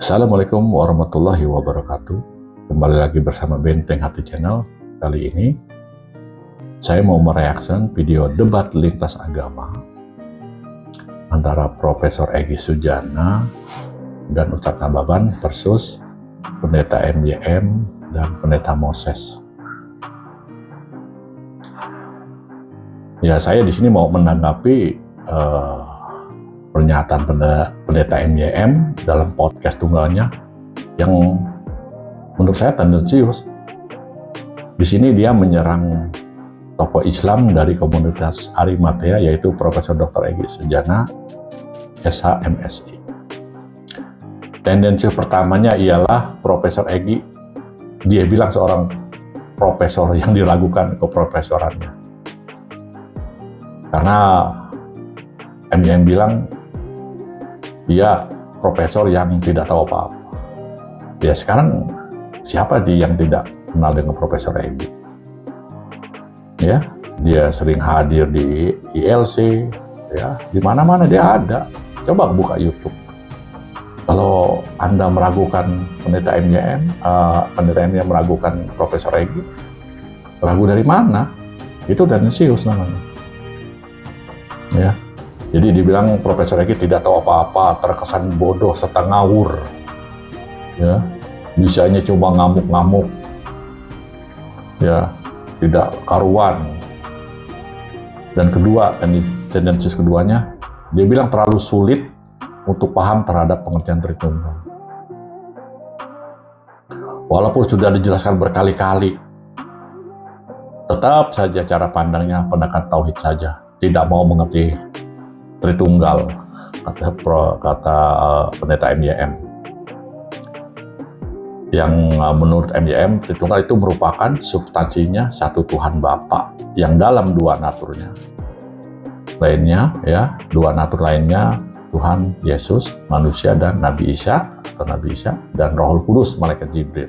Assalamualaikum warahmatullahi wabarakatuh. Kembali lagi bersama Benteng Hati Channel. Kali ini saya mau mereaksi video debat lintas agama antara Profesor Egy Sujana dan Ustadz Nababan versus Pendeta MYM dan Pendeta Moses. Ya, saya di sini mau menanggapi pernyataan Pendeta MYM dalam podcast tunggalnya yang menurut saya tendensius. Di sini dia menyerang tokoh Islam dari komunitas Arimatea, yaitu Profesor Dr. Egy Sujana, SH MSI. Tendensi pertamanya ialah Profesor Egy, dia bilang seorang profesor yang diragukan keprofesorannya. Karena MYM bilang dia profesor yang tidak tahu apa-apa. Ya, sekarang siapa yang tidak kenal dengan Profesor Egy? Ya, dia sering hadir di ILC, ya, di mana-mana dia ada. Coba buka YouTube. Kalau Anda meragukan Pendeta MYM, Pendeta MYM meragukan Profesor Egy, ragu dari mana? Itu tendensius namanya. Ya. Jadi dibilang Profesor Egy tidak tahu apa-apa, terkesan bodoh serta ngawur, ya, bisanya cuma ngamuk-ngamuk, ya, tidak karuan. Dan kedua, tendensi keduanya, dia bilang terlalu sulit untuk paham terhadap pengertian Tritunggal. Walaupun sudah dijelaskan berkali-kali, tetap saja cara pandangnya pendekatan tauhid saja, tidak mau mengerti Tritunggal, kata Pendeta MYM. Yang menurut MYM, Tritunggal itu merupakan substansinya satu Tuhan Bapa yang dalam dua naturnya. Lainnya, ya, dua natur lainnya Tuhan Yesus, manusia, dan Nabi Isa dan Rohul Kudus, malaikat Jibril.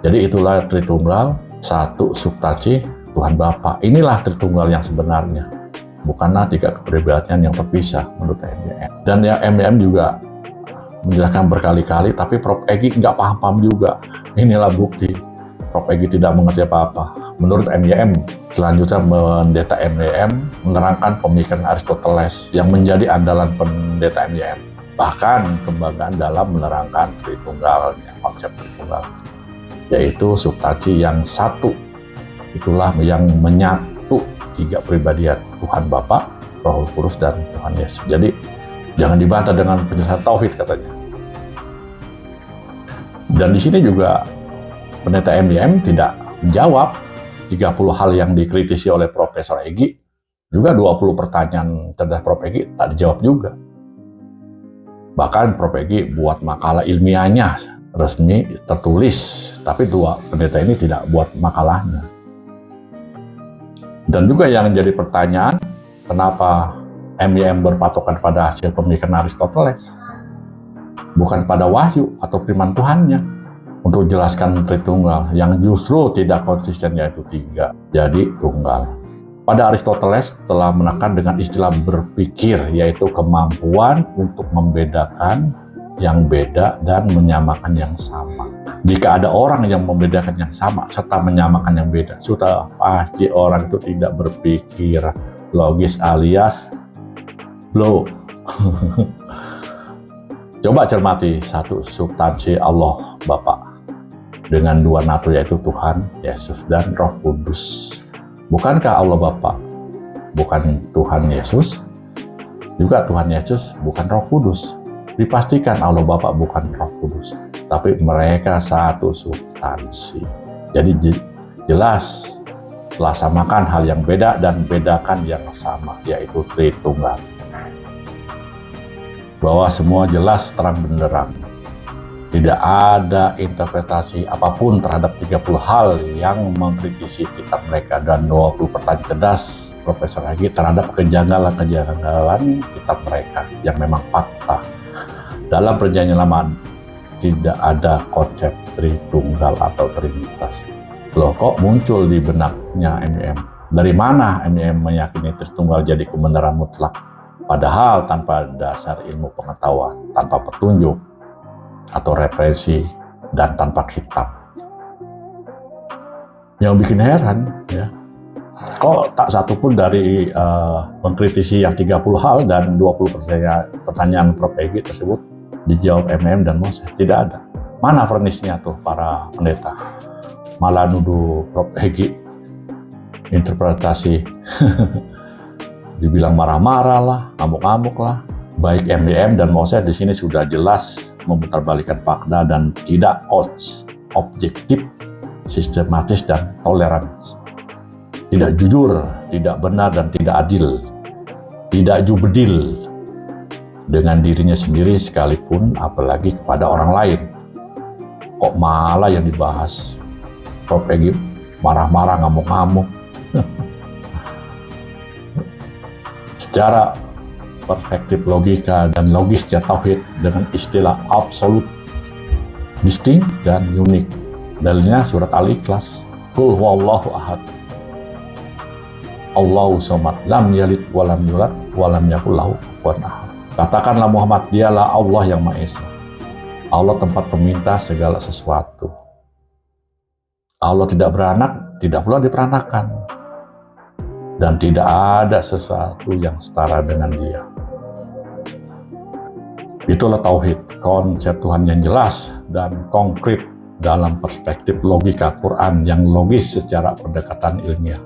Jadi itulah Tritunggal, satu substansi Tuhan Bapa. Inilah Tritunggal yang sebenarnya. Bukanlah tiga kepribadian yang terpisah menurut MYM. Dan ya, MYM juga menjelaskan berkali-kali, tapi Prof. Egy nggak paham-paham juga. Inilah bukti Prof. Egy tidak mengerti apa-apa. Menurut MYM, selanjutnya Pendeta MYM menerangkan pemikiran Aristoteles yang menjadi andalan Pendeta MYM. Bahkan kebanggaan dalam menerangkan Tritunggal, konsep Tritunggal, yaitu substansi yang satu. Itulah yang menyatu tiga pribadian, Tuhan Bapa, Roh Kudus, dan Tuhan Yesus. Jadi jangan dibantah dengan penjelasan tauhid, katanya. Dan di sini juga Pendeta MYM tidak menjawab 30 hal yang dikritisi oleh Profesor Egy. Juga 20 pertanyaan cerdas Prof. Egy tak dijawab juga. Bahkan Prof. Egy buat makalah ilmiahnya resmi tertulis, tapi dua pendeta ini tidak buat makalahnya. Dan juga yang jadi pertanyaan, kenapa MYM berpatokan pada hasil pemikiran Aristoteles, bukan pada wahyu atau firman Tuhannya, untuk jelaskan Tritunggal yang justru tidak konsisten, yaitu tiga, jadi tunggal. Pada Aristoteles telah menekan dengan istilah berpikir, yaitu kemampuan untuk membedakan yang beda dan menyamakan yang sama. Jika ada orang yang membedakan yang sama serta menyamakan yang beda, sudah pasti orang itu tidak berpikir logis alias blow. Coba cermati satu substansi Allah Bapa dengan dua natur, yaitu Tuhan Yesus dan Roh Kudus. Bukankah Allah Bapa bukan Tuhan Yesus? Juga Tuhan Yesus bukan Roh Kudus. Dipastikan Allah Bapa bukan Roh Kudus, tapi mereka satu substansi. Jadi jelas telah samakan hal yang beda dan bedakan yang sama, yaitu Tritunggal. Bahwa semua jelas terang benderang. Tidak ada interpretasi apapun terhadap 30 hal yang mengkritisi kitab mereka, dan 20 pertanyaan cerdas Profesor Egy terhadap kejanggalan-kejanggalan kitab mereka yang memang fakta. Dalam Perjanjian Lama tidak ada konsep Tritunggal atau Trinitas. Loh, kok muncul di benaknya MYM? Dari mana MYM meyakini Tritunggal jadi kebenaran mutlak? Padahal tanpa dasar ilmu pengetahuan, tanpa petunjuk, atau represi dan tanpa kitab. Yang bikin heran ya, kok tak satu pun dari mengkritisi yang 30 hal dan 20 pertanyaan Prof. Egy tersebut dijawab MM dan Moses. Tidak ada. Mana furnisnya tuh para pendeta? Malah nuduh Prof. Egy interpretasi dibilang marah-marah lah, ngamuk-ngamuk lah. Baik MDM dan Moses di sini sudah jelas memutarbalikkan fakta dan tidak objektif, sistematis dan toleran. Tidak jujur, tidak benar dan tidak adil. Tidak jubedil dengan dirinya sendiri sekalipun, apalagi kepada orang lain. Kok malah yang dibahas Prof. Egy marah-marah, ngamuk-ngamuk. Secara perspektif logika dan logisnya tauhid dengan istilah absolut, distinct dan unik. Dalilnya surat Al-Ikhlas. Qul huwallahu ahad. Allahu somad, lam yalid walam yulad walam yakul lahu kufuwan ahad. Katakanlah Muhammad, dialah Allah yang Maha Esa. Allah tempat peminta segala sesuatu. Allah tidak beranak, tidak pula diperanakan. Dan tidak ada sesuatu yang setara dengan Dia. Itulah tauhid, konsep Tuhan yang jelas dan konkret dalam perspektif logika Quran yang logis secara pendekatan ilmiah.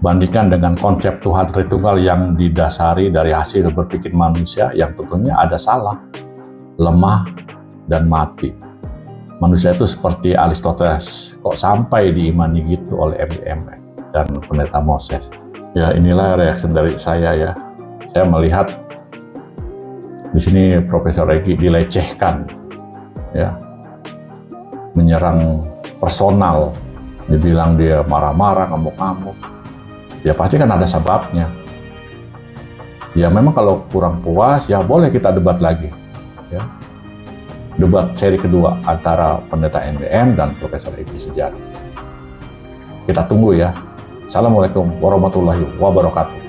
Bandingkan dengan konsep Tuhan Tritunggal yang didasari dari hasil berpikir manusia yang tentunya ada salah, lemah, dan mati. Manusia itu seperti Aristoteles, kok sampai diimani gitu oleh MDM dan pendeta Moses. Ya inilah reaksi dari saya ya. Saya melihat di sini Profesor Egy dilecehkan, ya, menyerang personal, dibilang dia marah-marah, ngamuk-ngamuk. Ya pasti kan ada sebabnya. Ya memang kalau kurang puas, ya boleh kita debat lagi. Ya. Debat seri kedua antara pendeta MDM dan Profesor Egy Sujadi. Kita tunggu ya. Assalamualaikum warahmatullahi wabarakatuh.